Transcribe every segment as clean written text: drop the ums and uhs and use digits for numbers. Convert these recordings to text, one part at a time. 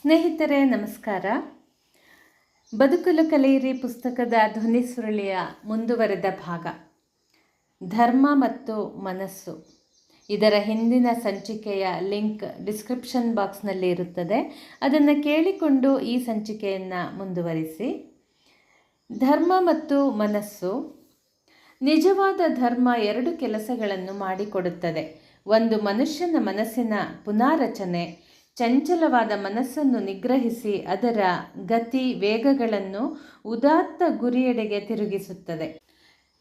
ಸ್ನೇಹಿತರೆ ನಮಸ್ಕಾರ. ಬದುಕಲು ಕಲಿಯಿರಿ ಪುಸ್ತಕದ ಧ್ವನಿ ಸುರುಳಿಯ ಮುಂದುವರೆದ ಭಾಗ ಧರ್ಮ ಮತ್ತು ಮನಸ್ಸು. ಇದರ ಹಿಂದಿನ ಸಂಚಿಕೆಯ ಲಿಂಕ್ ಡಿಸ್ಕ್ರಿಪ್ಷನ್ ಬಾಕ್ಸ್ನಲ್ಲಿ ಇರುತ್ತದೆ. ಅದನ್ನು ಕೇಳಿಕೊಂಡು ಈ ಸಂಚಿಕೆಯನ್ನು ಮುಂದುವರಿಸಿ. ಧರ್ಮ ಮತ್ತು ಮನಸ್ಸು. ನಿಜವಾದ ಧರ್ಮ ಎರಡು ಕೆಲಸಗಳನ್ನು ಮಾಡಿಕೊಡುತ್ತದೆ. ಒಂದು, ಮನುಷ್ಯನ ಮನಸ್ಸಿನ ಪುನಾರಚನೆ, ಚಂಚಲವಾದ ಮನಸ್ಸನ್ನು ನಿಗ್ರಹಿಸಿ ಅದರ ಗತಿ ವೇಗಗಳನ್ನು ಉದಾತ್ತ ಗುರಿಯೆಡೆಗೆ ತಿರುಗಿಸುತ್ತದೆ.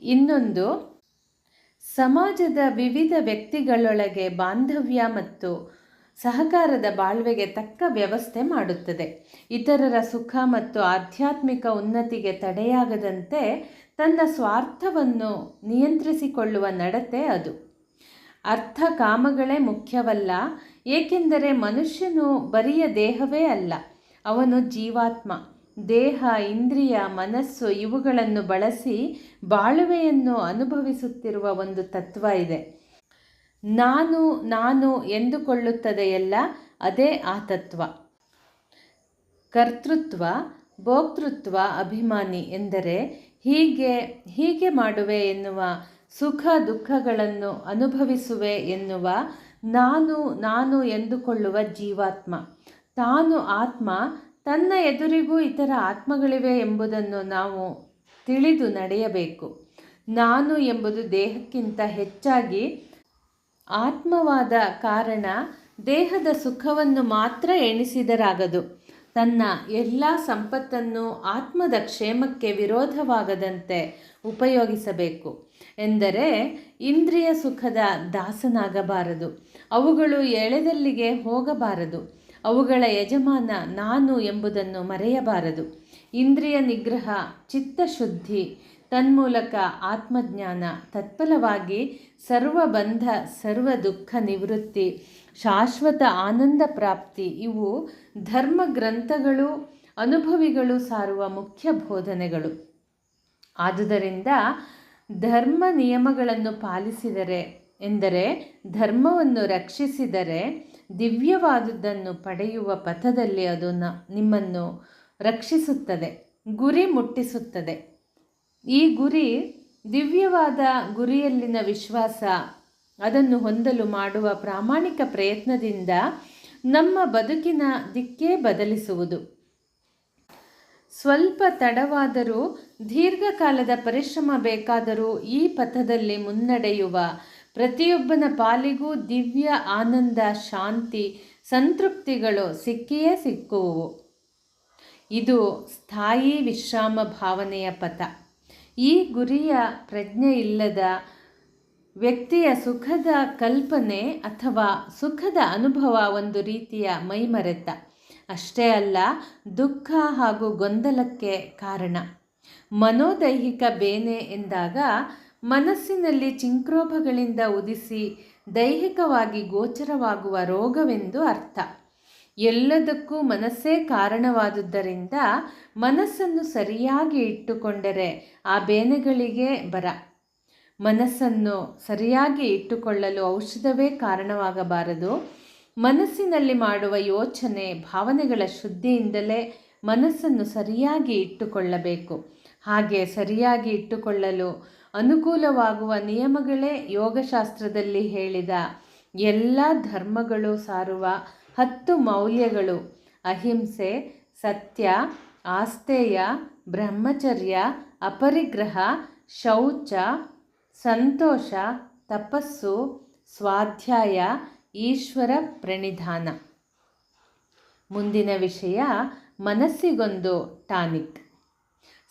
ಇನ್ನೊಂದು, ಸಮಾಜದ ವಿವಿಧ ವ್ಯಕ್ತಿಗಳೊಳಗೆ ಬಾಂಧವ್ಯ ಮತ್ತು ಸಹಕಾರದ ಬಾಳ್ವೆಗೆ ತಕ್ಕ ವ್ಯವಸ್ಥೆ ಮಾಡುತ್ತದೆ. ಇತರರ ಸುಖ ಮತ್ತು ಆಧ್ಯಾತ್ಮಿಕ ಉನ್ನತಿಗೆ ತಡೆಯಾಗದಂತೆ ತನ್ನ ಸ್ವಾರ್ಥವನ್ನು ನಿಯಂತ್ರಿಸಿಕೊಳ್ಳುವ ನಡತೆ ಅದು. ಅರ್ಥ ಕಾಮಗಳೇ ಮುಖ್ಯವಲ್ಲ, ಏಕೆಂದರೆ ಮನುಷ್ಯನು ಬರಿಯ ದೇಹವೇ ಅಲ್ಲ, ಅವನು ಜೀವಾತ್ಮ. ದೇಹ, ಇಂದ್ರಿಯ, ಮನಸ್ಸು ಇವುಗಳನ್ನು ಬಳಸಿ ಬಾಳುವೆಯನ್ನು ಅನುಭವಿಸುತ್ತಿರುವ ಒಂದು ತತ್ವ ಇದೆ. ನಾನು ಎಂದುಕೊಳ್ಳುತ್ತದೆಯಲ್ಲ, ಅದೇ ಆ ತತ್ವ. ಕರ್ತೃತ್ವ, ಭೋಕ್ತೃತ್ವ, ಅಭಿಮಾನಿ ಎಂದರೆ ಹೀಗೆ ಮಾಡುವೆ ಎನ್ನುವ, ಸುಖ ದುಃಖಗಳನ್ನು ಅನುಭವಿಸುವೆ ಎನ್ನುವ ನಾನು ಎಂದುಕೊಳ್ಳುವ ಜೀವಾತ್ಮ. ತಾನು ಆತ್ಮ, ತನ್ನ ಎದುರಿಗೂ ಇತರ ಆತ್ಮಗಳಿವೆ ಎಂಬುದನ್ನು ನಾವು ತಿಳಿದು ನಡೆಯಬೇಕು. ನಾನು ಎಂಬುದು ದೇಹಕ್ಕಿಂತ ಹೆಚ್ಚಾಗಿ ಆತ್ಮವಾದ ಕಾರಣ ದೇಹದ ಸುಖವನ್ನು ಮಾತ್ರ ಎಣಿಸಿದರಾಗದು. ತನ್ನ ಎಲ್ಲ ಸಂಪತ್ತನ್ನು ಆತ್ಮದ ಕ್ಷೇಮಕ್ಕೆ ವಿರೋಧವಾಗದಂತೆ ಉಪಯೋಗಿಸಬೇಕು. ಎಂದರೆ ಇಂದ್ರಿಯ ಸುಖದ ದಾಸನಾಗಬಾರದು, ಅವುಗಳು ಎಳೆದಲ್ಲಿಗೆ ಹೋಗಬಾರದು, ಅವುಗಳ ಯಜಮಾನ ನಾನು ಎಂಬುದನ್ನು ಮರೆಯಬಾರದು. ಇಂದ್ರಿಯ ನಿಗ್ರಹ, ಚಿತ್ತಶುದ್ಧಿ, ತನ್ಮೂಲಕ ಆತ್ಮಜ್ಞಾನ, ತತ್ಫಲವಾಗಿ ಸರ್ವಬಂಧ ಸರ್ವ ದುಃಖ ನಿವೃತ್ತಿ, ಶಾಶ್ವತ ಆನಂದ ಪ್ರಾಪ್ತಿ ಇವು ಧರ್ಮ ಗ್ರಂಥಗಳು, ಅನುಭವಿಗಳು ಸಾರುವ ಮುಖ್ಯ ಬೋಧನೆಗಳು. ಆದುದರಿಂದ ಧರ್ಮ ನಿಯಮಗಳನ್ನು ಪಾಲಿಸಿದರೆ ಎಂದರೆ ಧರ್ಮವನ್ನು ರಕ್ಷಿಸಿದರೆ ದಿವ್ಯವಾದುದನ್ನು ಪಡೆಯುವ ಪಥದಲ್ಲಿ ಅದು ನಿಮ್ಮನ್ನು ರಕ್ಷಿಸುತ್ತದೆ, ಗುರಿ ಮುಟ್ಟಿಸುತ್ತದೆ. ಈ ಗುರಿ ದಿವ್ಯವಾದ ಗುರಿಯಲ್ಲಿನ ವಿಶ್ವಾಸ, ಅದನ್ನು ಹೊಂದಲು ಮಾಡುವ ಪ್ರಾಮಾಣಿಕ ಪ್ರಯತ್ನದಿಂದ ನಮ್ಮ ಬದುಕಿನ ದಿಕ್ಕೇ ಬದಲಿಸುವುದು. ಸ್ವಲ್ಪ ತಡವಾದರೂ, ದೀರ್ಘಕಾಲದ ಪರಿಶ್ರಮ ಬೇಕಾದರೂ ಈ ಪಥದಲ್ಲಿ ಮುನ್ನಡೆಯುವ ಪ್ರತಿಯೊಬ್ಬನ ಪಾಲಿಗೂ ದಿವ್ಯ ಆನಂದ, ಶಾಂತಿ, ಸಂತೃಪ್ತಿಗಳು ಸಿಕ್ಕಿಯೇ ಸಿಕ್ಕುವು. ಇದು ಸ್ಥಾಯಿ ವಿಶ್ರಾಮ ಭಾವನೆಯ ಪಥ. ಈ ಗುರಿಯ ಪ್ರಜ್ಞೆ ಇಲ್ಲದ ವ್ಯಕ್ತಿಯ ಸುಖದ ಕಲ್ಪನೆ ಅಥವಾ ಸುಖದ ಅನುಭವ ಒಂದು ರೀತಿಯ ಮೈಮರೆತ ಅಷ್ಟೇ ಅಲ್ಲ, ದುಃಖ ಹಾಗೂ ಗೊಂದಲಕ್ಕೆ ಕಾರಣ. ಮನೋದೈಹಿಕ ಬೇನೆ ಎಂದಾಗ ಮನಸ್ಸಿನಲ್ಲಿ ಚಿಂಕ್ರೋಭಗಳಿಂದ ಉದಿಸಿ ದೈಹಿಕವಾಗಿ ಗೋಚರವಾಗುವ ರೋಗವೆಂದು ಅರ್ಥ. ಎಲ್ಲದಕ್ಕೂ ಮನಸ್ಸೇ ಕಾರಣವಾದುದರಿಂದ ಮನಸ್ಸನ್ನು ಸರಿಯಾಗಿ ಇಟ್ಟುಕೊಂಡರೆ ಆ ಬೇನೆಗಳಿಗೆ ಬರ. ಮನಸ್ಸನ್ನು ಸರಿಯಾಗಿ ಇಟ್ಟುಕೊಳ್ಳಲು ಔಷಧವೇ ಕಾರಣವಾಗಬಾರದು. ಮನಸ್ಸಿನಲ್ಲಿ ಮಾಡುವ ಯೋಚನೆ, ಭಾವನೆಗಳ ಶುದ್ಧಿಯಿಂದಲೇ ಮನಸ್ಸನ್ನು ಸರಿಯಾಗಿ ಇಟ್ಟುಕೊಳ್ಳಬೇಕು. ಹಾಗೆ ಸರಿಯಾಗಿ ಇಟ್ಟುಕೊಳ್ಳಲು ಅನುಕೂಲವಾಗುವ ನಿಯಮಗಳೇ ಯೋಗಶಾಸ್ತ್ರದಲ್ಲಿ ಹೇಳಿದ ಎಲ್ಲ ಧರ್ಮಗಳು ಸಾರುವ 10 ಮೌಲ್ಯಗಳು: ಅಹಿಂಸೆ, ಸತ್ಯ, ಆಸ್ತೇಯ, ಬ್ರಹ್ಮಚರ್ಯ, ಅಪರಿಗ್ರಹ, ಶೌಚ, ಸಂತೋಷ, ತಪಸ್ಸು, ಸ್ವಾಧ್ಯಾಯ, ಈಶ್ವರ ಪ್ರಣಿಧಾನ. ಮುಂದಿನ ವಿಷಯ ಮನಸ್ಸಿಗೊಂದು ಟಾನಿಕ್.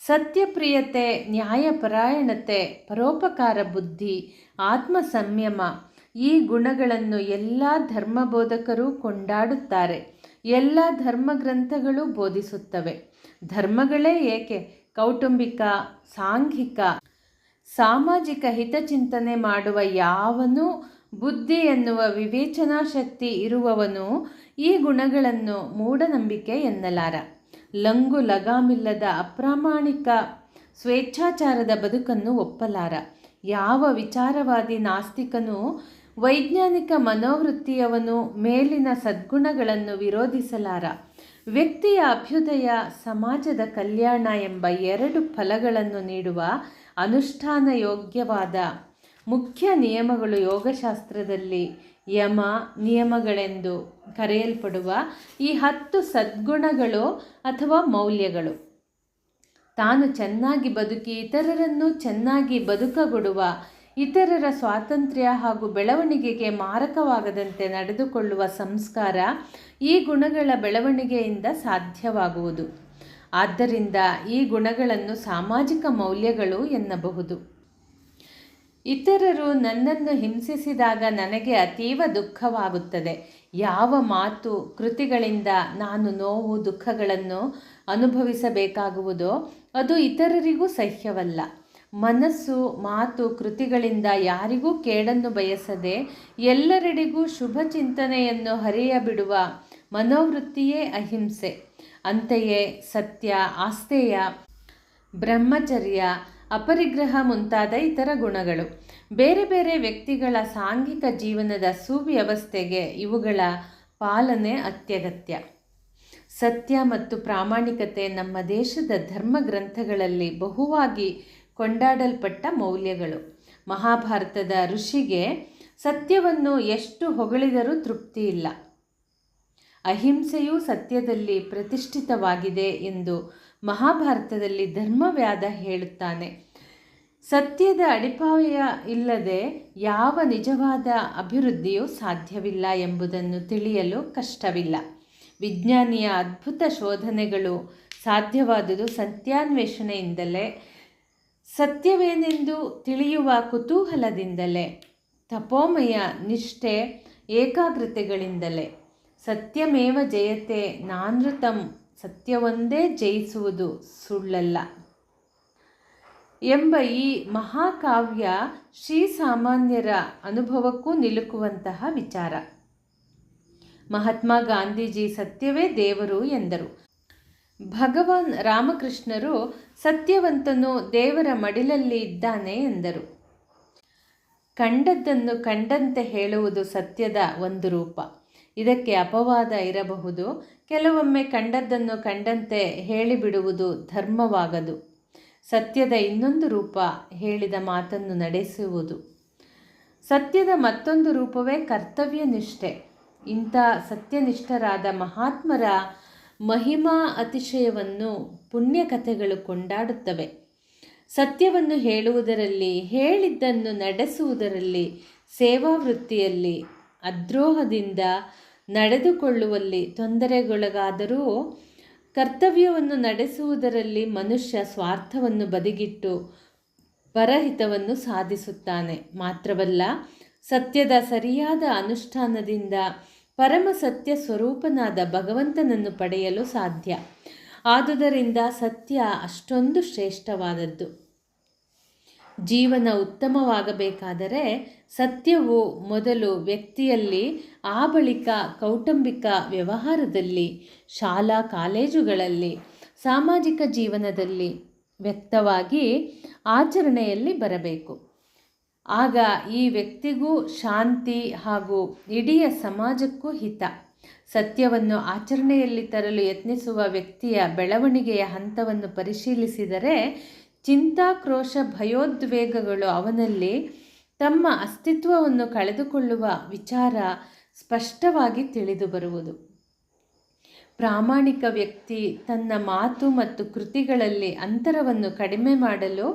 ಸತ್ಯಪ್ರಿಯತೆ, ನ್ಯಾಯಪರಾಯಣತೆ, ಪರೋಪಕಾರ ಬುದ್ಧಿ, ಆತ್ಮ ಸಂಯಮ ಈ ಗುಣಗಳನ್ನು ಎಲ್ಲ ಧರ್ಮಬೋಧಕರು ಕೊಂಡಾಡುತ್ತಾರೆ. ಎಲ್ಲ ಧರ್ಮಗ್ರಂಥಗಳು ಬೋಧಿಸುತ್ತವೆ. ಧರ್ಮಗಳೇ ಏಕೆ, ಕೌಟುಂಬಿಕ, ಸಾಂಘಿಕ, ಸಾಮಾಜಿಕ ಹಿತಚಿಂತನೆ ಮಾಡುವ ಯಾವನೂ, ಬುದ್ಧಿ ಎನ್ನುವ ವಿವೇಚನಾ ಶಕ್ತಿ ಇರುವವನು ಈ ಗುಣಗಳನ್ನು ಮೂಢನಂಬಿಕೆ ಎನ್ನಲಾರ. ಲಂಗು ಲಗಾಮಿಲ್ಲದ ಅಪ್ರಾಮಾಣಿಕ ಸ್ವೇಚ್ಛಾಚಾರದ ಬದುಕನ್ನು ಒಪ್ಪಲಾರ. ಯಾವ ವಿಚಾರವಾದಿ ನಾಸ್ತಿಕನೂ ವೈಜ್ಞಾನಿಕ ಮನೋವೃತ್ತಿಯವನು ಮೇಲಿನ ಸದ್ಗುಣಗಳನ್ನು ವಿರೋಧಿಸಲಾರ. ವ್ಯಕ್ತಿಯ ಅಭ್ಯುದಯ, ಸಮಾಜದ ಕಲ್ಯಾಣ ಎಂಬ 2 ಫಲಗಳನ್ನು ನೀಡುವ ಅನುಷ್ಠಾನ ಯೋಗ್ಯವಾದ ಮುಖ್ಯ ನಿಯಮಗಳು ಯೋಗಶಾಸ್ತ್ರದಲ್ಲಿ ಯಮ ನಿಯಮಗಳೆಂದು ಕರೆಯಲ್ಪಡುವ ಈ 10 ಸದ್ಗುಣಗಳು ಅಥವಾ ಮೌಲ್ಯಗಳು. ತಾನು ಚೆನ್ನಾಗಿ ಬದುಕಿ ಇತರರನ್ನು ಚೆನ್ನಾಗಿ ಬದುಕಗೊಡುವ, ಇತರರ ಸ್ವಾತಂತ್ರ್ಯ ಹಾಗೂ ಬೆಳವಣಿಗೆಗೆ ಮಾರಕವಾಗದಂತೆ ನಡೆದುಕೊಳ್ಳುವ ಸಂಸ್ಕಾರ ಈ ಗುಣಗಳ ಬೆಳವಣಿಗೆಯಿಂದ ಸಾಧ್ಯವಾಗುವುದು. ಆದ್ದರಿಂದ ಈ ಗುಣಗಳನ್ನು ಸಾಮಾಜಿಕ ಮೌಲ್ಯಗಳು ಎನ್ನಬಹುದು. ಇತರರು ನನ್ನನ್ನು ಹಿಂಸಿಸಿದಾಗ ನನಗೆ ಅತೀವ ದುಃಖವಾಗುತ್ತದೆ. ಯಾವ ಮಾತು ಕೃತಿಗಳಿಂದ ನಾನು ನೋವು ದುಃಖಗಳನ್ನು ಅನುಭವಿಸಬೇಕಾಗುವುದೋ ಅದು ಇತರರಿಗೂ ಸಹ್ಯವಲ್ಲ. ಮನಸ್ಸು, ಮಾತು, ಕೃತಿಗಳಿಂದ ಯಾರಿಗೂ ಕೇಡನ್ನು ಬಯಸದೆ ಎಲ್ಲರೆಡೆಗೂ ಶುಭ ಚಿಂತನೆಯನ್ನು ಹರಿಯಬಿಡುವ ಮನೋವೃತ್ತಿಯೇ ಅಹಿಂಸೆ. ಅಂತೆಯೇ ಸತ್ಯ, ಆಸ್ತೇಯ, ಬ್ರಹ್ಮಚರ್ಯ, ಅಪರಿಗ್ರಹ ಮುಂತಾದ ಇತರ ಗುಣಗಳು. ಬೇರೆ ಬೇರೆ ವ್ಯಕ್ತಿಗಳ ಸಾಂಘಿಕ ಜೀವನದ ಸುವ್ಯವಸ್ಥೆಗೆ ಇವುಗಳ ಪಾಲನೆ ಅತ್ಯಗತ್ಯ. ಸತ್ಯ ಮತ್ತು ಪ್ರಾಮಾಣಿಕತೆ ನಮ್ಮ ದೇಶದ ಧರ್ಮ ಗ್ರಂಥಗಳಲ್ಲಿ ಬಹುವಾಗಿ ಕೊಂಡಾಡಲ್ಪಟ್ಟ ಮೌಲ್ಯಗಳು. ಮಹಾಭಾರತದ ಋಷಿಗೆ ಸತ್ಯವನ್ನು ಎಷ್ಟು ಹೊಗಳಿದರೂ ತೃಪ್ತಿಯಿಲ್ಲ. ಅಹಿಂಸೆಯು ಸತ್ಯದಲ್ಲಿ ಪ್ರತಿಷ್ಠಿತವಾಗಿದೆ ಎಂದು ಮಹಾಭಾರತದಲ್ಲಿ ಧರ್ಮವ್ಯಾಧ ಹೇಳುತ್ತಾನೆ. ಸತ್ಯದ ಅಡಿಪಾಯ ಇಲ್ಲದೆ ಯಾವ ನಿಜವಾದ ಅಭಿವೃದ್ಧಿಯೂ ಸಾಧ್ಯವಿಲ್ಲ ಎಂಬುದನ್ನು ತಿಳಿಯಲು ಕಷ್ಟವಿಲ್ಲ. ವಿಜ್ಞಾನಿಯ ಅದ್ಭುತ ಶೋಧನೆಗಳು ಸಾಧ್ಯವಾದುದು ಸತ್ಯಾನ್ವೇಷಣೆಯಿಂದಲೇ, ಸತ್ಯವೇನೆಂದು ತಿಳಿಯುವ ಕುತೂಹಲದಿಂದಲೇ, ತಪೋಮಯ ನಿಷ್ಠೆ, ಏಕಾಗ್ರತೆಗಳಿಂದಲೇ. ಸತ್ಯಮೇವ ಜಯತೆ ನಾನೃತಂ, ಸತ್ಯವೊಂದೇ ಜಯಿಸುವುದು, ಸುಳ್ಳಲ್ಲ ಎಂಬ ಈ ಮಹಾಕಾವ್ಯ ಶ್ರೀಸಾಮಾನ್ಯರ ಅನುಭವಕ್ಕೂ ನಿಲುಕುವಂತಹ ವಿಚಾರ. ಮಹಾತ್ಮ ಗಾಂಧೀಜಿ ಸತ್ಯವೇ ದೇವರು ಎಂದರು. ಭಗವಾನ್ ರಾಮಕೃಷ್ಣರು ಸತ್ಯವಂತನು ದೇವರ ಮಡಿಲಲ್ಲಿ ಇದ್ದಾನೆ ಎಂದರು. ಕಂಡದ್ದನ್ನು ಕಂಡಂತೆ ಹೇಳುವುದು ಸತ್ಯದ ಒಂದು ರೂಪ. ಇದಕ್ಕೆ ಅಪವಾದ ಇರಬಹುದು. ಕೆಲವೊಮ್ಮೆ ಕಂಡದ್ದನ್ನು ಕಂಡಂತೆ ಹೇಳಿಬಿಡುವುದು ಧರ್ಮವಾಗದು. ಸತ್ಯದ ಇನ್ನೊಂದು ರೂಪ ಹೇಳಿದ ಮಾತನ್ನು ನಡೆಸುವುದು. ಸತ್ಯದ ಮತ್ತೊಂದು ರೂಪವೇ ಕರ್ತವ್ಯ ನಿಷ್ಠೆ. ಇಂಥ ಸತ್ಯನಿಷ್ಠರಾದ ಮಹಾತ್ಮರ ಮಹಿಮಾ ಅತಿಶಯವನ್ನು ಪುಣ್ಯಕಥೆಗಳು ಕೊಂಡಾಡುತ್ತವೆ. ಸತ್ಯವನ್ನು ಹೇಳುವುದರಲ್ಲಿ, ಹೇಳಿದ್ದನ್ನು ನಡೆಸುವುದರಲ್ಲಿ, ಸೇವಾವೃತ್ತಿಯಲ್ಲಿ, ಅದ್ರೋಹದಿಂದ ನಡೆದುಕೊಳ್ಳುವಲ್ಲಿ ತೊಂದರೆಗೊಳಗಾದರೂ ಕರ್ತವ್ಯವನ್ನು ನಡೆಸುವುದರಲ್ಲಿ ಮನುಷ್ಯ ಸ್ವಾರ್ಥವನ್ನು ಬದಿಗಿಟ್ಟು ಪರಹಿತವನ್ನು ಸಾಧಿಸುತ್ತಾನೆ. ಮಾತ್ರವಲ್ಲ, ಸತ್ಯದ ಸರಿಯಾದ ಅನುಷ್ಠಾನದಿಂದ ಪರಮ ಸತ್ಯ ಸ್ವರೂಪನಾದ ಭಗವಂತನನ್ನು ಪಡೆಯಲು ಸಾಧ್ಯ. ಆದುದರಿಂದ ಸತ್ಯ ಅಷ್ಟೊಂದು ಶ್ರೇಷ್ಠವಾದದ್ದು. ಜೀವನ ಉತ್ತಮವಾಗಬೇಕಾದರೆ ಸತ್ಯವು ಮೊದಲು ವ್ಯಕ್ತಿಯಲ್ಲಿ, ಆ ಬಳಿಕ ಕೌಟುಂಬಿಕ ವ್ಯವಹಾರದಲ್ಲಿ, ಶಾಲಾ ಕಾಲೇಜುಗಳಲ್ಲಿ, ಸಾಮಾಜಿಕ ಜೀವನದಲ್ಲಿ ವ್ಯಕ್ತವಾಗಿ ಆಚರಣೆಯಲ್ಲಿ ಬರಬೇಕು. ಆಗ ಈ ವ್ಯಕ್ತಿಗೂ ಶಾಂತಿ ಹಾಗೂ ಇಡೀ ಸಮಾಜಕ್ಕೂ ಹಿತ. ಸತ್ಯವನ್ನು ಆಚರಣೆಯಲ್ಲಿ ತರಲು ಯತ್ನಿಸುವ ವ್ಯಕ್ತಿಯ ಬೆಳವಣಿಗೆಯ ಹಂತವನ್ನು ಪರಿಶೀಲಿಸಿದರೆ ಚಿಂತಾಕ್ರೋಶ, ಭಯೋದ್ವೇಗಗಳು ಅವನಲ್ಲಿ ತಮ್ಮ ಅಸ್ತಿತ್ವವನ್ನು ಕಳೆದುಕೊಳ್ಳುವ ವಿಚಾರ ಸ್ಪಷ್ಟವಾಗಿ ತಿಳಿದುಬರುವುದು. ಪ್ರಾಮಾಣಿಕ ವ್ಯಕ್ತಿ ತನ್ನ ಮಾತು ಮತ್ತು ಕೃತಿಗಳಲ್ಲಿ ಅಂತರವನ್ನು ಕಡಿಮೆ ಮಾಡಲು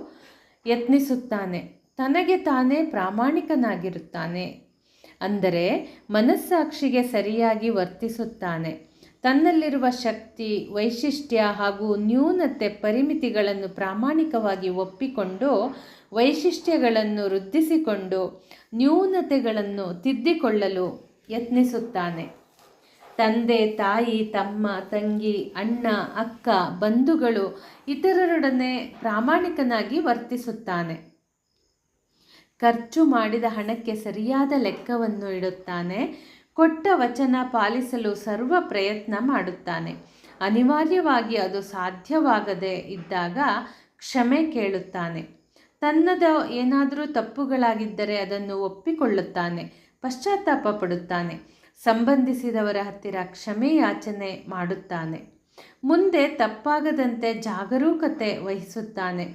ಯತ್ನಿಸುತ್ತಾನೆ. ತನಗೆ ತಾನೇ ಪ್ರಾಮಾಣಿಕನಾಗಿರುತ್ತಾನೆ. ಅಂದರೆ ಮನಸ್ಸಾಕ್ಷಿಗೆ ಸರಿಯಾಗಿ ವರ್ತಿಸುತ್ತಾನೆ. ತನ್ನಲ್ಲಿರುವ ಶಕ್ತಿ, ವೈಶಿಷ್ಟ್ಯ ಹಾಗೂ ನ್ಯೂನತೆ, ಪರಿಮಿತಿಗಳನ್ನು ಪ್ರಾಮಾಣಿಕವಾಗಿ ಒಪ್ಪಿಕೊಂಡು ವೈಶಿಷ್ಟ್ಯಗಳನ್ನು ವೃದ್ಧಿಸಿಕೊಂಡು ನ್ಯೂನತೆಗಳನ್ನು ತಿದ್ದಿಕೊಳ್ಳಲು ಯತ್ನಿಸುತ್ತಾನೆ. ತಂದೆ, ತಾಯಿ, ತಮ್ಮ, ತಂಗಿ, ಅಣ್ಣ, ಅಕ್ಕ, ಬಂಧುಗಳು, ಇತರರೊಡನೆ ಪ್ರಾಮಾಣಿಕನಾಗಿ ವರ್ತಿಸುತ್ತಾನೆ. ಖರ್ಚು ಮಾಡಿದ ಹಣಕ್ಕೆ ಸರಿಯಾದ ಲೆಕ್ಕವನ್ನು ಇಡುತ್ತಾನೆ. ಕೊಟ್ಟ ವಚನ ಪಾಲಿಸಲು ಸರ್ವ ಪ್ರಯತ್ನ ಮಾಡುತ್ತಾನೆ. ಅನಿವಾರ್ಯವಾಗಿ ಅದು ಸಾಧ್ಯವಾಗದೇ ಇದ್ದಾಗ ಕ್ಷಮೆ ಕೇಳುತ್ತಾನೆ. ತನ್ನದ ಏನಾದರೂ ತಪ್ಪುಗಳಾಗಿದ್ದರೆ ಅದನ್ನು ಒಪ್ಪಿಕೊಳ್ಳುತ್ತಾನೆ, ಪಶ್ಚಾತ್ತಾಪ ಪಡುತ್ತಾನೆ. ಸಂಬಂಧಿಸಿದವರ ಹತ್ತಿರ ಕ್ಷಮೆ ಯಾಚನೆ ಮಾಡುತ್ತಾನೆ. ಮುಂದೆ ತಪ್ಪಾಗದಂತೆ ಜಾಗರೂಕತೆ ವಹಿಸುತ್ತಾನೆ.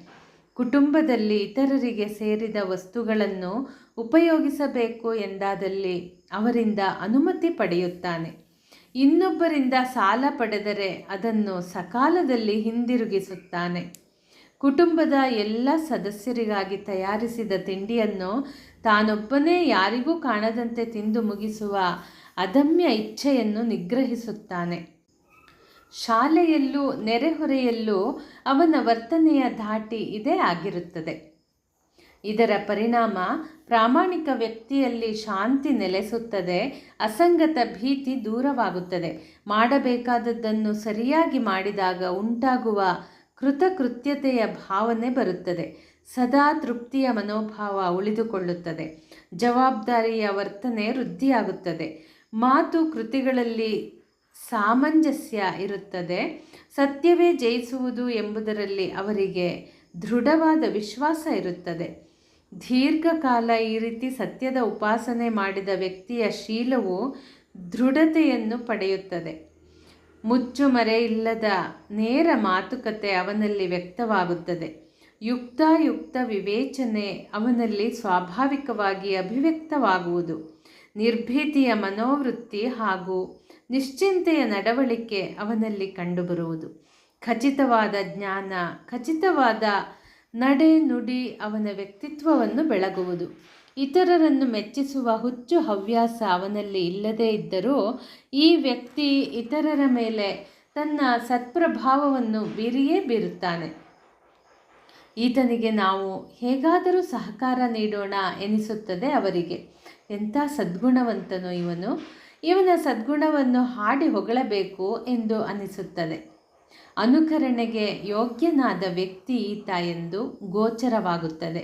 ಕುಟುಂಬದಲ್ಲಿ ಇತರರಿಗೆ ಸೇರಿದ ವಸ್ತುಗಳನ್ನು ಉಪಯೋಗಿಸಬೇಕು ಎಂದಾದಲ್ಲಿ ಅವರಿಂದ ಅನುಮತಿ ಪಡೆಯುತ್ತಾನೆ. ಇನ್ನೊಬ್ಬರಿಂದ ಸಾಲ ಪಡೆದರೆ ಅದನ್ನು ಸಕಾಲದಲ್ಲಿ ಹಿಂದಿರುಗಿಸುತ್ತಾನೆ. ಕುಟುಂಬದ ಎಲ್ಲ ಸದಸ್ಯರಿಗಾಗಿ ತಯಾರಿಸಿದ ತಿಂಡಿಯನ್ನು ತಾನೊಬ್ಬನೇ ಯಾರಿಗೂ ಕಾಣದಂತೆ ತಿಂದು ಮುಗಿಸುವ ಅದಮ್ಯ ಇಚ್ಛೆಯನ್ನು ನಿಗ್ರಹಿಸುತ್ತಾನೆ. ಶಾಲೆಯಲ್ಲೂ ನೆರೆಹೊರೆಯಲ್ಲೂ ಅವನ ವರ್ತನೆಯ ಧಾಟಿ ಇದೇ ಆಗಿರುತ್ತದೆ. ಇದರ ಪರಿಣಾಮ ಪ್ರಾಮಾಣಿಕ ವ್ಯಕ್ತಿಯಲ್ಲಿ ಶಾಂತಿ ನೆಲೆಸುತ್ತದೆ, ಅಸಂಗತ ಭೀತಿ ದೂರವಾಗುತ್ತದೆ. ಮಾಡಬೇಕಾದದ್ದನ್ನು ಸರಿಯಾಗಿ ಮಾಡಿದಾಗ ಉಂಟಾಗುವ ಕೃತಕೃತ್ಯತೆಯ ಭಾವನೆ ಬರುತ್ತದೆ. ಸದಾ ತೃಪ್ತಿಯ ಮನೋಭಾವ ಉಳಿದುಕೊಳ್ಳುತ್ತದೆ. ಜವಾಬ್ದಾರಿಯ ವರ್ತನೆ ವೃದ್ಧಿಯಾಗುತ್ತದೆ. ಮಾತು ಕೃತಿಗಳಲ್ಲಿ ಸಾಮಂಜಸ್ಯ ಇರುತ್ತದೆ. ಸತ್ಯವೇ ಜಯಿಸುವುದು ಎಂಬುದರಲ್ಲಿ ಅವರಿಗೆ ದೃಢವಾದ ವಿಶ್ವಾಸ ಇರುತ್ತದೆ. ದೀರ್ಘಕಾಲ ಈ ರೀತಿ ಸತ್ಯದ ಉಪಾಸನೆ ಮಾಡಿದ ವ್ಯಕ್ತಿಯ ಶೀಲವು ದೃಢತೆಯನ್ನು ಪಡೆಯುತ್ತದೆ. ಮುಚ್ಚುಮರೆ ಇಲ್ಲದ ನೇರ ಮಾತುಕತೆ ಅವನಲ್ಲಿ ವ್ಯಕ್ತವಾಗುತ್ತದೆ. ಯುಕ್ತಾಯುಕ್ತ ವಿವೇಚನೆ ಅವನಲ್ಲಿ ಸ್ವಾಭಾವಿಕವಾಗಿ ಅಭಿವ್ಯಕ್ತವಾಗುವುದು. ನಿರ್ಭೀತಿಯ ಮನೋವೃತ್ತಿ ಹಾಗೂ ನಿಶ್ಚಿಂತೆಯ ನಡವಳಿಕೆ ಅವನಲ್ಲಿ ಕಂಡುಬರುವುದು. ಖಚಿತವಾದ ಜ್ಞಾನ, ಖಚಿತವಾದ ನಡೆ ನುಡಿ ಅವನ ವ್ಯಕ್ತಿತ್ವವನ್ನು ಬೆಳಗುವುದು. ಇತರರನ್ನು ಮೆಚ್ಚಿಸುವ ಹುಚ್ಚು ಹವ್ಯಾಸ ಅವನಲ್ಲಿ ಇಲ್ಲದೇ ಇದ್ದರೂ ಈ ವ್ಯಕ್ತಿ ಇತರರ ಮೇಲೆ ತನ್ನ ಸತ್ಪ್ರಭಾವವನ್ನು ಬೀರಿಯೇ ಬೀರುತ್ತಾನೆ. ಈತನಿಗೆ ನಾವು ಹೇಗಾದರೂ ಸಹಕಾರ ನೀಡೋಣ ಎನಿಸುತ್ತದೆ ಅವರಿಗೆ. ಎಂಥ ಸದ್ಗುಣವಂತನು ಇವನು, ಇವನ ಸದ್ಗುಣವನ್ನು ಹಾಡಿ ಹೊಗಳಬೇಕು ಎಂದು ಅನಿಸುತ್ತದೆ. ಅನುಕರಣೆಗೆ ಯೋಗ್ಯನಾದ ವ್ಯಕ್ತಿ ಈತ ಎಂದು ಗೋಚರವಾಗುತ್ತದೆ.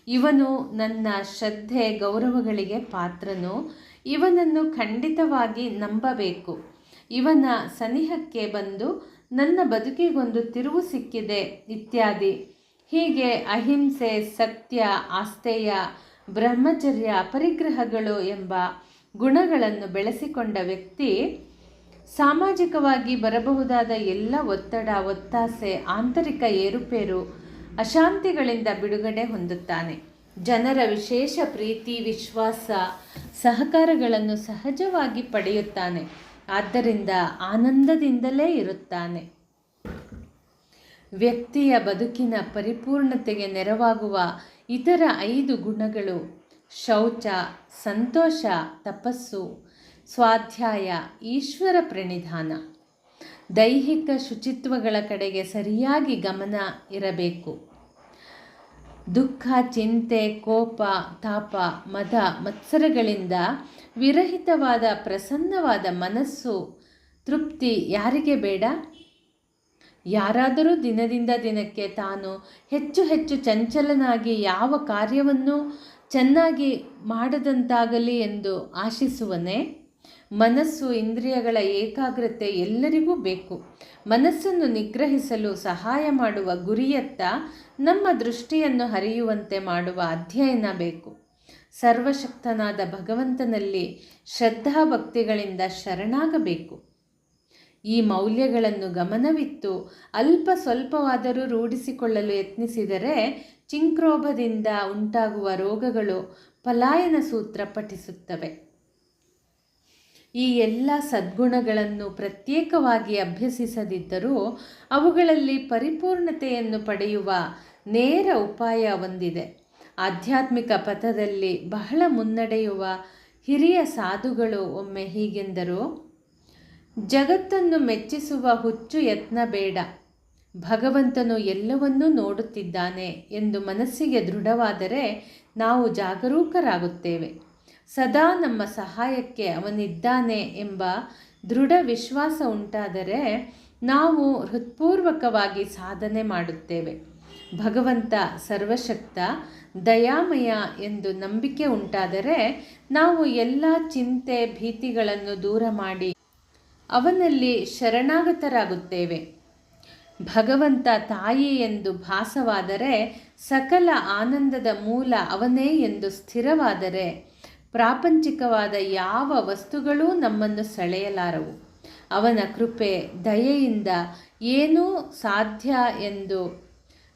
ಇವನು ನನ್ನ ಶ್ರದ್ಧೆ ಗೌರವಗಳಿಗೆ ಪಾತ್ರನು, ಇವನನ್ನು ಖಂಡಿತವಾಗಿ ನಂಬಬೇಕು. ಇವನ ಸನಿಹಕ್ಕೆ ಬಂದು ನನ್ನ ಬದುಕಿಗೊಂದು ತಿರುವು ಸಿಕ್ಕಿದೆ ಇತ್ಯಾದಿ. ಹೀಗೆ ಅಹಿಂಸೆ, ಸತ್ಯ, ಆಸ್ತೇಯ, ಬ್ರಹ್ಮಚರ್ಯ, ಪರಿಗ್ರಹಗಳು ಎಂಬ ಗುಣಗಳನ್ನು ಬೆಳೆಸಿಕೊಂಡ ವ್ಯಕ್ತಿ ಸಾಮಾಜಿಕವಾಗಿ ಬರಬಹುದಾದ ಎಲ್ಲ ಒತ್ತಡ, ಒತ್ತಾಸೆ, ಆಂತರಿಕ ಏರುಪೇರು, ಅಶಾಂತಿಗಳಿಂದ ಬಿಡುಗಡೆ ಹೊಂದುತ್ತಾನೆ. ಜನರ ವಿಶೇಷ ಪ್ರೀತಿ, ವಿಶ್ವಾಸ, ಸಹಕಾರಗಳನ್ನು ಸಹಜವಾಗಿ ಪಡೆಯುತ್ತಾನೆ. ಆದ್ದರಿಂದ ಆನಂದದಿಂದಲೇ ಇರುತ್ತಾನೆ. ವ್ಯಕ್ತಿಯ ಬದುಕಿನ ಪರಿಪೂರ್ಣತೆಗೆ ನೆರವಾಗುವ ಇತರ 5 ಗುಣಗಳು ಶೌಚ, ಸಂತೋಷ, ತಪಸ್ಸು, ಸ್ವಾಧ್ಯಾಯ, ಈಶ್ವರ ಪ್ರಣಿಧಾನ. ದೈಹಿಕ ಶುಚಿತ್ವಗಳ ಕಡೆಗೆ ಸರಿಯಾಗಿ ಗಮನ ಇರಬೇಕು. ದುಃಖ, ಚಿಂತೆ, ಕೋಪ, ತಾಪ, ಮದ, ಮತ್ಸರಗಳಿಂದ ವಿರಹಿತವಾದ ಪ್ರಸನ್ನವಾದ ಮನಸ್ಸು, ತೃಪ್ತಿ ಯಾರಿಗೆ ಬೇಡ? ಯಾರಾದರೂ ದಿನದಿಂದ ದಿನಕ್ಕೆ ತಾನು ಹೆಚ್ಚು ಹೆಚ್ಚು ಚಂಚಲನಾಗಿ ಯಾವ ಕಾರ್ಯವನ್ನು ಚೆನ್ನಾಗಿ ಮಾಡದಂತಾಗಲಿ ಎಂದು ಆಶಿಸುವನೇ? ಮನಸ್ಸು, ಇಂದ್ರಿಯಗಳ ಏಕಾಗ್ರತೆ ಎಲ್ಲರಿಗೂ ಬೇಕು. ಮನಸ್ಸನ್ನು ನಿಗ್ರಹಿಸಲು ಸಹಾಯ ಮಾಡುವ ಗುರಿಯತ್ತ ನಮ್ಮ ದೃಷ್ಟಿಯನ್ನು ಹರಿಯುವಂತೆ ಮಾಡುವ ಅಧ್ಯಯನ ಬೇಕು. ಸರ್ವಶಕ್ತನಾದ ಭಗವಂತನಲ್ಲಿ ಶ್ರದ್ಧಾಭಕ್ತಿಗಳಿಂದ ಶರಣಾಗಬೇಕು. ಈ ಮೌಲ್ಯಗಳನ್ನು ಗಮನವಿತ್ತು ಅಲ್ಪ ಸ್ವಲ್ಪವಾದರೂ ರೂಢಿಸಿಕೊಳ್ಳಲು ಯತ್ನಿಸಿದರೆ ಚಿಂಕ್ರೋಭದಿಂದ ಉಂಟಾಗುವ ರೋಗಗಳು ಪಲಾಯನ ಸೂತ್ರ ಪಠಿಸುತ್ತವೆ. ಈ ಎಲ್ಲ ಸದ್ಗುಣಗಳನ್ನು ಪ್ರತ್ಯೇಕವಾಗಿ ಅಭ್ಯಸಿಸದಿದ್ದರೂ ಅವುಗಳಲ್ಲಿ ಪರಿಪೂರ್ಣತೆಯನ್ನು ಪಡೆಯುವ ನೇರ ಉಪಾಯ ಒಂದಿದೆ. ಆಧ್ಯಾತ್ಮಿಕ ಪಥದಲ್ಲಿ ಬಹಳ ಮುನ್ನಡೆಯುವ ಹಿರಿಯ ಸಾಧುಗಳು ಒಮ್ಮೆ ಹೀಗೆಂದರು: ಜಗತ್ತನ್ನು ಮೆಚ್ಚಿಸುವ ಹುಚ್ಚು ಯತ್ನ ಬೇಡ. ಭಗವಂತನು ಎಲ್ಲವನ್ನೂ ನೋಡುತ್ತಿದ್ದಾನೆ ಎಂದು ಮನಸ್ಸಿಗೆ ದೃಢವಾದರೆ ನಾವು ಜಾಗರೂಕರಾಗುತ್ತೇವೆ. ಸದಾ ನಮ್ಮ ಸಹಾಯಕ್ಕೆ ಅವನಿದ್ದಾನೆ ಎಂಬ ದೃಢ ವಿಶ್ವಾಸ ಉಂಟಾದರೆ ನಾವು ಹೃತ್ಪೂರ್ವಕವಾಗಿ ಸಾಧನೆ ಮಾಡುತ್ತೇವೆ. ಭಗವಂತ ಸರ್ವಶಕ್ತ, ದಯಾಮಯ ಎಂದು ನಂಬಿಕೆ ಉಂಟಾದರೆ ನಾವು ಎಲ್ಲ ಚಿಂತೆ, ಭೀತಿಗಳನ್ನು ದೂರ ಮಾಡಿ ಅವನಲ್ಲಿ ಶರಣಾಗತರಾಗುತ್ತೇವೆ. ಭಗವಂತ ತಾಯಿ ಎಂದು ಭಾಸವಾದರೆ, ಸಕಲ ಆನಂದದ ಮೂಲ ಅವನೇ ಎಂದು ಸ್ಥಿರವಾದರೆ, ಪ್ರಾಪಂಚಿಕವಾದ ಯಾವ ವಸ್ತುಗಳೂ ನಮ್ಮನ್ನು ಸೆಳೆಯಲಾರವು. ಅವನ ಕೃಪೆ ದಯೆಯಿಂದ ಏನೂ ಸಾಧ್ಯ ಎಂದು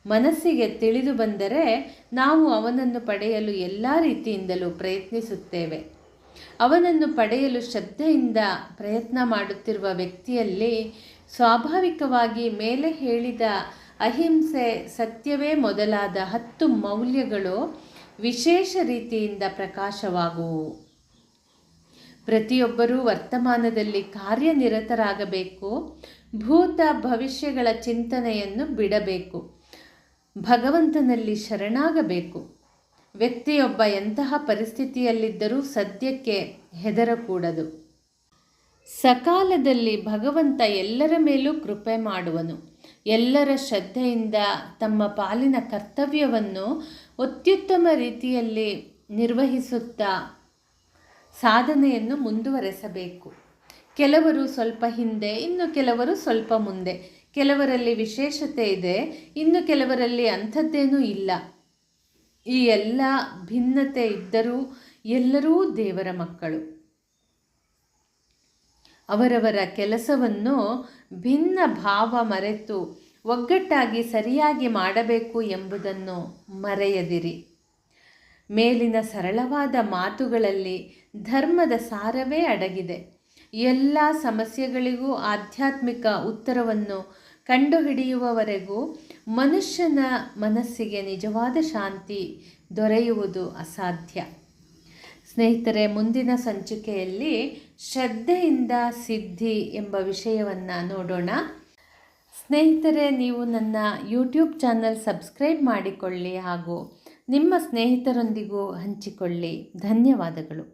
ಮನಸ್ಸಿಗೆ ತಿಳಿದು ಬಂದರೆ ನಾವು ಅವನನ್ನು ಪಡೆಯಲು ಎಲ್ಲ ರೀತಿಯಿಂದಲೂ ಪ್ರಯತ್ನಿಸುತ್ತೇವೆ. ಅವನನ್ನು ಪಡೆಯಲು ಶ್ರದ್ಧೆಯಿಂದ ಪ್ರಯತ್ನ ಮಾಡುತ್ತಿರುವ ವ್ಯಕ್ತಿಯಲ್ಲಿ ಸ್ವಾಭಾವಿಕವಾಗಿ ಮೇಲೆ ಹೇಳಿದ ಅಹಿಂಸೆ, ಸತ್ಯವೇ ಮೊದಲಾದ 10 ಮೌಲ್ಯಗಳು ವಿಶೇಷ ರೀತಿಯಿಂದ ಪ್ರಕಾಶವಾಗುವು. ಪ್ರತಿಯೊಬ್ಬರೂ ವರ್ತಮಾನದಲ್ಲಿ ಕಾರ್ಯನಿರತರಾಗಬೇಕು. ಭೂತ ಭವಿಷ್ಯಗಳ ಚಿಂತನೆಯನ್ನು ಬಿಡಬೇಕು. ಭಗವಂತನಲ್ಲಿ ಶರಣಾಗಬೇಕು. ವ್ಯಕ್ತಿಯೊಬ್ಬ ಎಂತಹ ಪರಿಸ್ಥಿತಿಯಲ್ಲಿದ್ದರೂ ಸದ್ಯಕ್ಕೆ ಹೆದರಕೂಡದು. ಸಕಾಲದಲ್ಲಿ ಭಗವಂತ ಎಲ್ಲರ ಮೇಲೂ ಕೃಪೆ ಮಾಡುವನು. ಎಲ್ಲರ ಶ್ರದ್ಧೆಯಿಂದ ತಮ್ಮ ಪಾಲಿನ ಕರ್ತವ್ಯವನ್ನು ಅತ್ಯುತ್ತಮ ರೀತಿಯಲ್ಲಿ ನಿರ್ವಹಿಸುತ್ತಾ ಸಾಧನೆಯನ್ನು ಮುಂದುವರೆಸಬೇಕು. ಕೆಲವರು ಸ್ವಲ್ಪ ಹಿಂದೆ, ಇನ್ನು ಕೆಲವರು ಸ್ವಲ್ಪ ಮುಂದೆ. ಕೆಲವರಲ್ಲಿ ವಿಶೇಷತೆ ಇದೆ, ಇನ್ನು ಕೆಲವರಲ್ಲಿ ಅಂಥದ್ದೇನೂ ಇಲ್ಲ. ಈ ಎಲ್ಲ ಭಿನ್ನತೆ ಇದ್ದರೂ ಎಲ್ಲರೂ ದೇವರ ಮಕ್ಕಳು. ಅವರವರ ಕೆಲಸವನ್ನು ಭಿನ್ನ ಭಾವ ಮರೆತು ಒಗ್ಗಟ್ಟಾಗಿ ಸರಿಯಾಗಿ ಮಾಡಬೇಕು ಎಂಬುದನ್ನು ಮರೆಯದಿರಿ. ಮೇಲಿನ ಸರಳವಾದ ಮಾತುಗಳಲ್ಲಿ ಧರ್ಮದ ಸಾರವೇ ಅಡಗಿದೆ. ಎಲ್ಲ ಸಮಸ್ಯೆಗಳಿಗೂ ಆಧ್ಯಾತ್ಮಿಕ ಉತ್ತರವನ್ನು ಕಂಡುಹಿಡಿಯುವವರೆಗೂ ಮನುಷ್ಯನ ಮನಸ್ಸಿಗೆ ನಿಜವಾದ ಶಾಂತಿ ದೊರೆಯುವುದು ಅಸಾಧ್ಯ. ಸ್ನೇಹಿತರೆ, ಮುಂದಿನ ಸಂಚಿಕೆಯಲ್ಲಿ ಶ್ರದ್ಧೆಯಿಂದ ಸಿದ್ಧಿ ಎಂಬ ವಿಷಯವನ್ನು ನೋಡೋಣ. ಸ್ನೇಹಿತರೆ, ನೀವು ನನ್ನ ಯೂಟ್ಯೂಬ್ ಚಾನಲ್ ಸಬ್ಸ್ಕ್ರೈಬ್ ಮಾಡಿಕೊಳ್ಳಿ ಹಾಗೂ ನಿಮ್ಮ ಸ್ನೇಹಿತರೊಂದಿಗೂ ಹಂಚಿಕೊಳ್ಳಿ. ಧನ್ಯವಾದಗಳು.